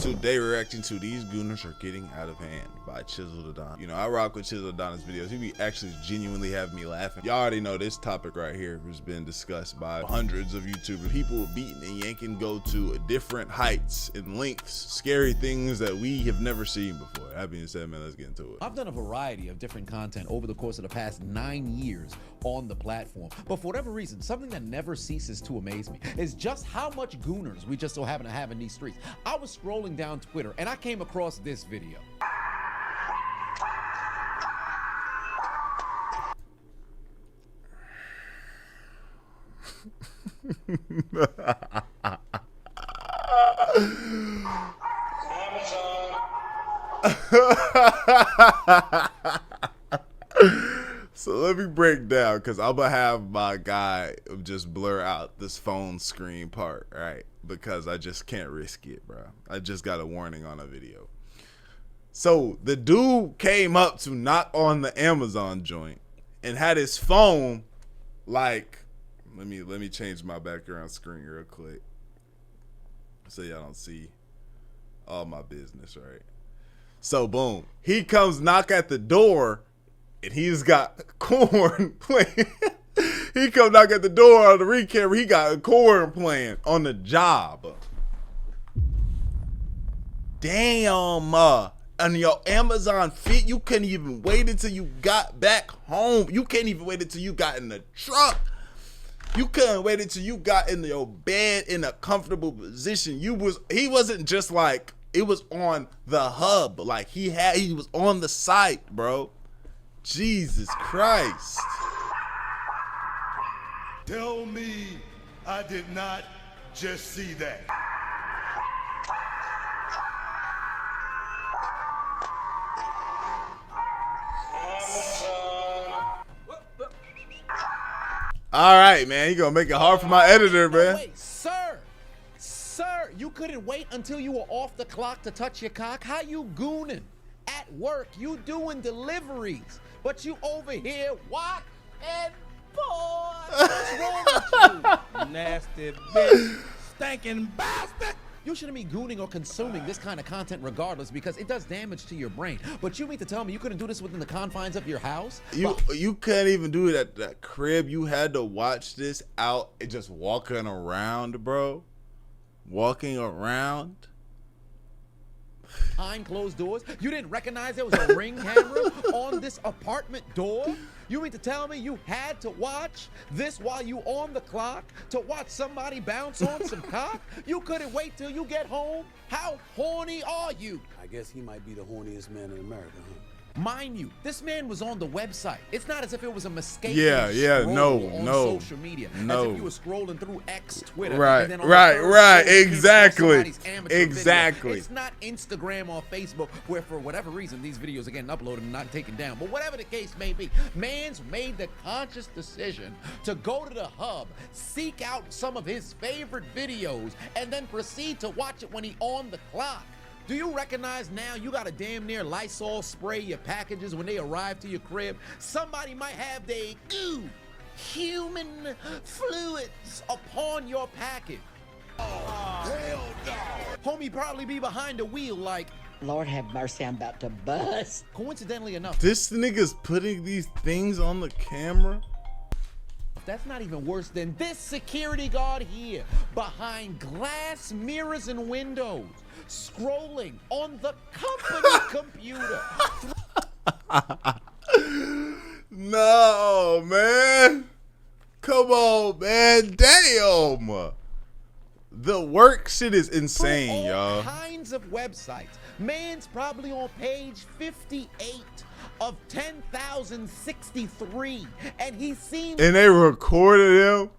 Today we're reacting to These Gooners Are Getting Out of Hand by Chiseled Adon. You know, I rock with Chiseled Adon's videos. He be actually genuinely having me laughing. Y'all already know this topic right here has been discussed by hundreds of YouTubers. People beating and yanking go to different heights and lengths, scary things that we have never seen before. That being said, man, let's get into it. I've done a variety of different content over the course of the past 9 years on the platform, but for whatever reason, something that never ceases to amaze me is just how much gooners we just so happen to have in these streets. I was scrolling down Twitter and I came across this video. So let me break down, because I'm gonna have my guy just blur out this phone screen part, right? Because I just can't risk it, bro. I just got a warning on a video. So the dude came up to knock on the Amazon joint and had his phone like, let me change my background screen real quick so y'all don't see all my business, right? So boom, he comes knock at the door and he's got corn playing. He come knock at the door on the ring camera. He got a corn playing on the job. Damn, and your Amazon fit, you couldn't even wait until you got back home. You can't even wait until you got in the truck. You couldn't wait until you got in your bed in a comfortable position. He wasn't just like, it was on the hub. Like he was on the site, bro. Jesus Christ. Tell me I did not just see that. All right, man. You gonna make it hard for my editor, man. Wait, sir, you couldn't wait until you were off the clock to touch your cock? How you gooning? At work, you doing deliveries, but you over here watch and porn. What's wrong with you? Nasty bitch, stinking bastard. You shouldn't be gooning or consuming this kind of content regardless, because it does damage to your brain. But you mean to tell me you couldn't do this within the confines of your house? You can't even do it at that crib. You had to watch this out and just walking around, bro. Walking around. Behind closed doors? You didn't recognize there was a ring camera on this apartment door? You mean to tell me you had to watch this while you on the clock to watch somebody bounce on some cock? You couldn't wait till you get home? How horny are you? I guess he might be the horniest man in America, huh? Mind you, this man was on the website. It's not as if it was a mistake. Yeah, no, on no, social media. no. As if you were scrolling through X, Twitter, right, and then on right, the third right, scroll, you saw somebody's amateur exactly. video. It's not Instagram or Facebook, where for whatever reason these videos are getting uploaded and not taken down. But whatever the case may be, man's made the conscious decision to go to the hub, seek out some of his favorite videos, and then proceed to watch it when he on the clock. Do you recognize now you gotta damn near Lysol spray your packages when they arrive to your crib? Somebody might have their human fluids upon your package. Oh, hell no. Homie probably be behind the wheel like, Lord have mercy, I'm about to bust. coincidentally enough, This nigga's putting these things on the camera. that's not even worse than this security guard here, behind glass mirrors and windows, scrolling on the company computer. No, man. Come on, man. Damn. The work shit is insane, all y'all. kinds of websites. Man's probably on page 58 of 10,063, and he seems. And they recorded him.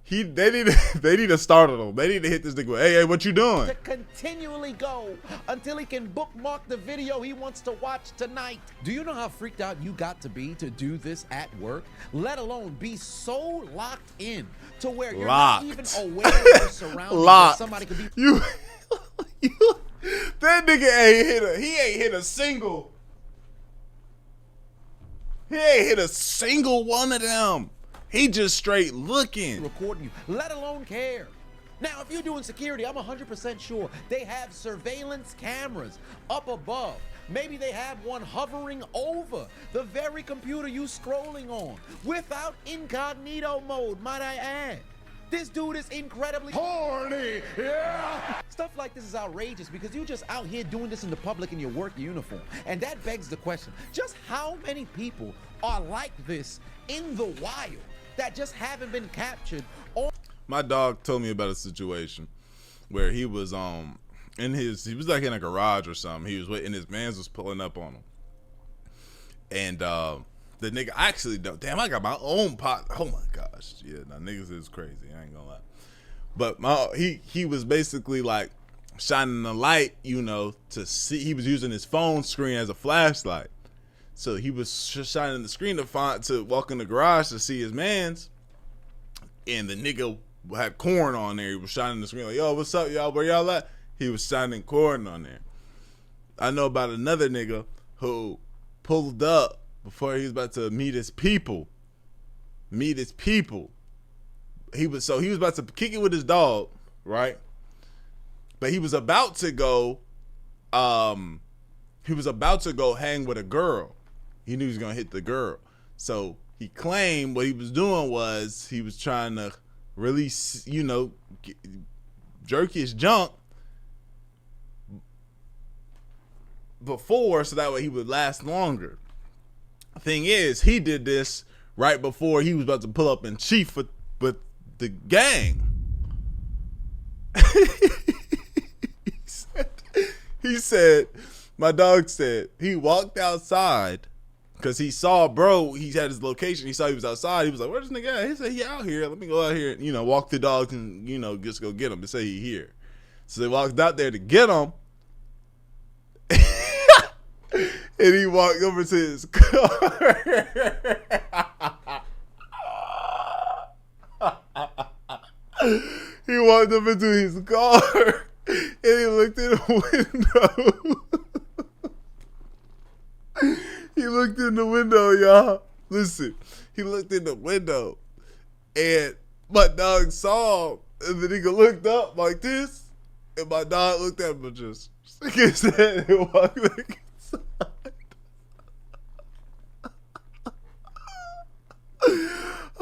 They need to startle him. They need to hit this nigga with, hey, what you doing? To continually go until he can bookmark the video he wants to watch tonight. Do you know how freaked out you got to be to do this at work? Let alone be so locked in to where you're not even aware of your surroundings. Locked. Somebody could be. That nigga ain't hit a single. He ain't hit a single one of them. He just straight looking. Recording you, let alone care. Now, if you're doing security, I'm 100% sure they have surveillance cameras up above. Maybe they have one hovering over the very computer you scrolling on without incognito mode, might I add. This dude is incredibly Horny, yeah! Stuff like this is outrageous because you're just out here doing this in the public in your work uniform. And that begs the question, just how many people are like this in the wild that just haven't been captured on? My dog told me about a situation where he was he was like in a garage or something. He was waiting, his mans was pulling up on him. And the nigga, I actually don't, damn, I got my own pot. Oh my gosh. Yeah, now niggas is crazy. I ain't gonna lie. But he was basically like shining the light, you know, to see. He was using his phone screen as a flashlight. So he was shining the screen to walk in the garage to see his mans. And the nigga had corn on there. He was shining the screen like, yo, what's up, y'all? Where y'all at? He was shining corn on there. I know about another nigga who pulled up before he was about to meet his people. He was about to kick it with his dog, right? But he was about to go hang with a girl. He knew he was gonna hit the girl. So he claimed what he was doing was he was trying to release, you know, jerk his junk before so that way he would last longer. Thing is, he did this right before he was about to pull up in chief with the gang. he said, my dog said, he walked outside because he saw bro, he had his location, he saw he was outside, he was like, where's this nigga at? He said, he out here, let me go out here and, you know, walk the dog and, you know, just go get him to say he here. So they walked out there to get him. And he walked over to his car. He walked up into his car and he looked in the window. He looked in the window, y'all. Listen, he looked in the window and my dog saw him, and the nigga looked up like this, and my dog looked at him and just shook his head and walked back inside.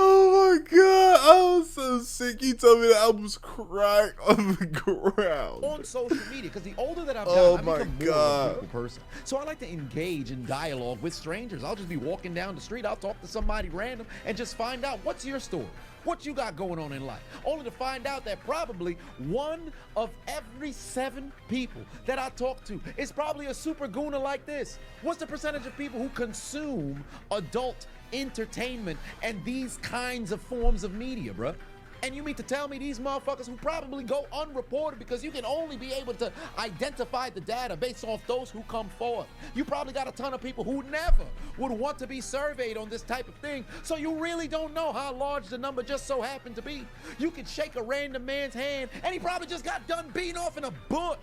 Oh my God, I was so sick. He told me that I was crying on the ground. On social media, because the older that I've Oh gotten, my I've become more God. of a people person. So I like to engage in dialogue with strangers. I'll just be walking down the street, I'll talk to somebody random and just find out, what's your story? What you got going on in life? Only to find out that probably 1 of every 7 people that I talk to is probably a super gooner like this. What's the percentage of people who consume adult entertainment and these kinds of forms of media, bruh? And you mean to tell me these motherfuckers who probably go unreported because you can only be able to identify the data based off those who come forth. You probably got a ton of people who never would want to be surveyed on this type of thing, so you really don't know how large the number just so happened to be. You could shake a random man's hand and he probably just got done beating off in a bush.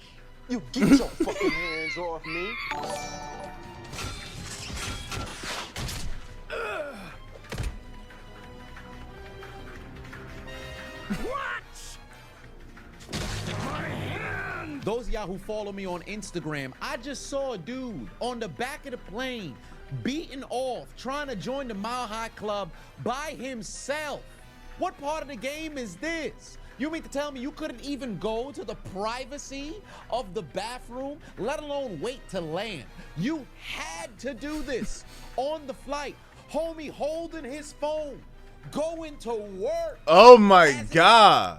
You get your fucking hands off me. Those of y'all who follow me on Instagram, I just saw a dude on the back of the plane beating off, trying to join the Mile High Club by himself. What part of the game is this? You mean to tell me you couldn't even go to the privacy of the bathroom, let alone wait to land? You had to do this on the flight. Homie holding his phone, going to work. Oh my gosh.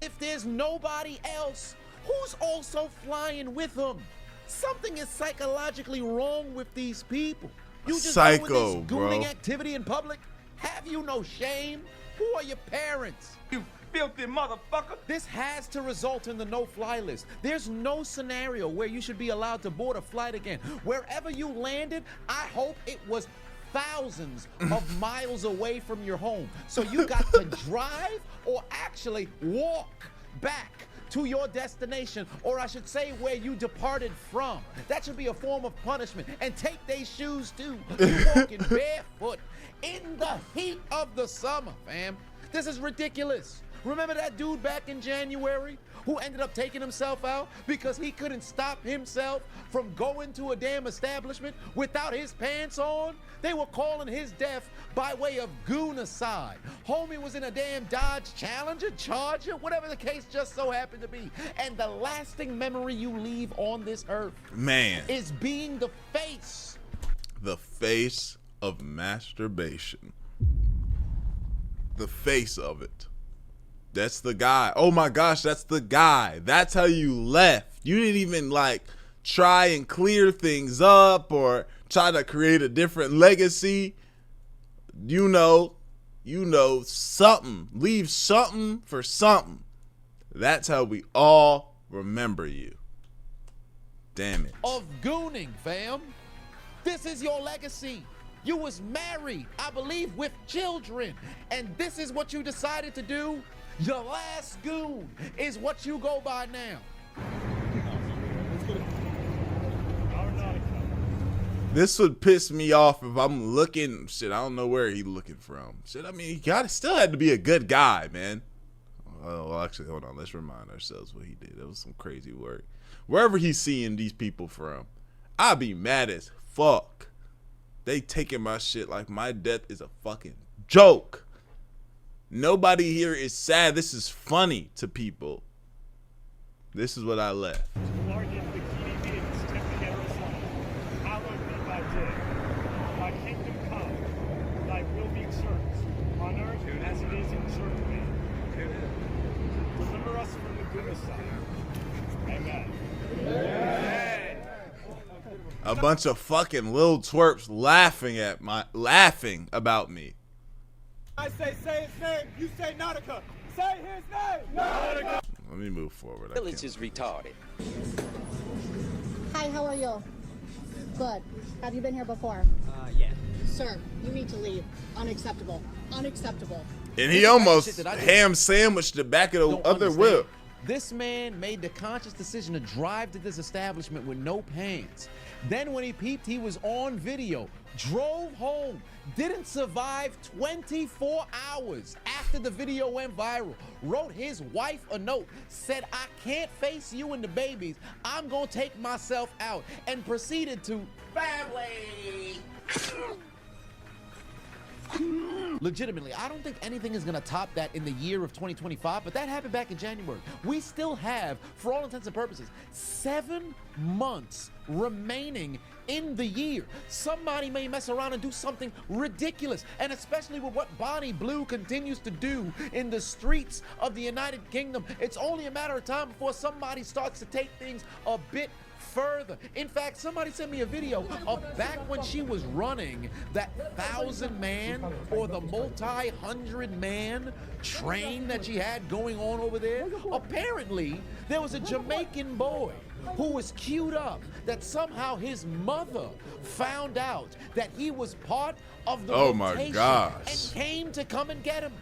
If there's nobody else who's also flying with him, something is psychologically wrong with these people. You just Psycho, doing this gooning bro. activity in public? Have you no shame? Who are your parents? You filthy motherfucker. This has to result in the no-fly list. There's no scenario where you should be allowed to board a flight again. Wherever you landed, I hope it was thousands of miles away from your home. So you got to drive or actually walk back to your destination, or I should say where you departed from. That should be a form of punishment. And take their shoes too. You walking barefoot in the heat of the summer, fam. This is ridiculous. Remember that dude back in January who ended up taking himself out because he couldn't stop himself from going to a damn establishment without his pants on? They were calling his death by way of goonicide. Homie was in a damn Dodge Challenger, Charger, whatever the case just so happened to be. And the lasting memory you leave on this earth, man, is being the face. The face of masturbation. The face of it. That's the guy. Oh my gosh, that's the guy. That's how you left. You didn't even like try and clear things up or try to create a different legacy. You know something. Leave something for something. That's how we all remember you. Damn it. Of gooning, fam. This is your legacy. You was married, I believe, with children. And this is what you decided to do? Your last goon is what you go by now. This would piss me off if I'm looking, shit, I don't know where he looking from. Shit, I mean, he still had to be a good guy, man. Oh, well, actually, hold on. Let's remind ourselves what he did. That was some crazy work. Wherever he's seeing these people from, I'd be mad as fuck. They taking my shit like my death is a fucking joke. Nobody here is sad. This is funny to people. This is what I left. Thy kingdom come, thy will be served, on earth as it is in heaven. Deliver us from the goodness side. Amen. A bunch of fucking little twerps laughing about me. I say his name, you say Nautica. Say his name, Nautica. Let me move forward. Village is retarded. Hi, how are you? Good. Have you been here before? Yeah. Sir, you need to leave. Unacceptable. Unacceptable. And he almost ham sandwiched the back of the other wheel. This man made the conscious decision to drive to this establishment with no pants. Then when he peeped, he was on video, drove home, didn't survive 24 hours after the video went viral, wrote his wife a note, said, I can't face you and the babies, I'm gonna take myself out, and proceeded to family. Legitimately, I don't think anything is gonna top that in the year of 2025, but that happened back in January. We still have, for all intents and purposes, 7 months remaining in the year. Somebody may mess around and do something ridiculous, and especially with what Bonnie Blue continues to do in the streets of the United Kingdom, it's only a matter of time before somebody starts to take things a bit further. In fact, somebody sent me a video of back when she was running that 1,000-man or the multi-100-man train that she had going on over there. Apparently, there was a Jamaican boy who was queued up that somehow his mother found out that he was part of the Oh my rotation gosh. and came to come and get him.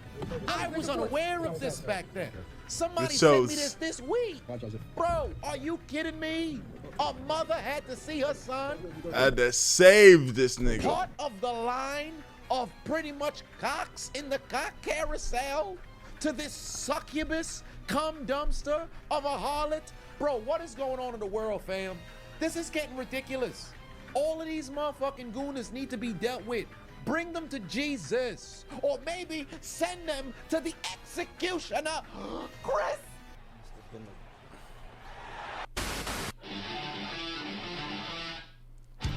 I was unaware of this back then. Somebody This sent me shows- this week. Bro, are you kidding me? A mother had to see her son I had to save this nigga. part of the line of pretty much cocks in the cock carousel to this succubus cum dumpster of a harlot. Bro, what is going on in the world, fam? This is getting ridiculous. All of these motherfucking gooners need to be dealt with. Bring them to Jesus. Or maybe send them to the executioner, Chris.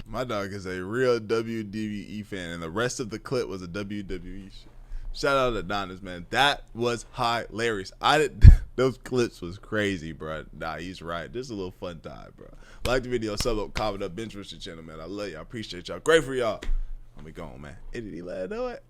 My dog is a real WWE fan, and the rest of the clip was a WWE shit. Shout out to Adonis, man. That was hilarious. Those clips was crazy, bro. Nah, he's right. This is a little fun time, bro. Like the video, sub up, comment up, binge watch the channel, man. I love y'all. I appreciate y'all. Great for y'all. Let me go on, man. Let me know it.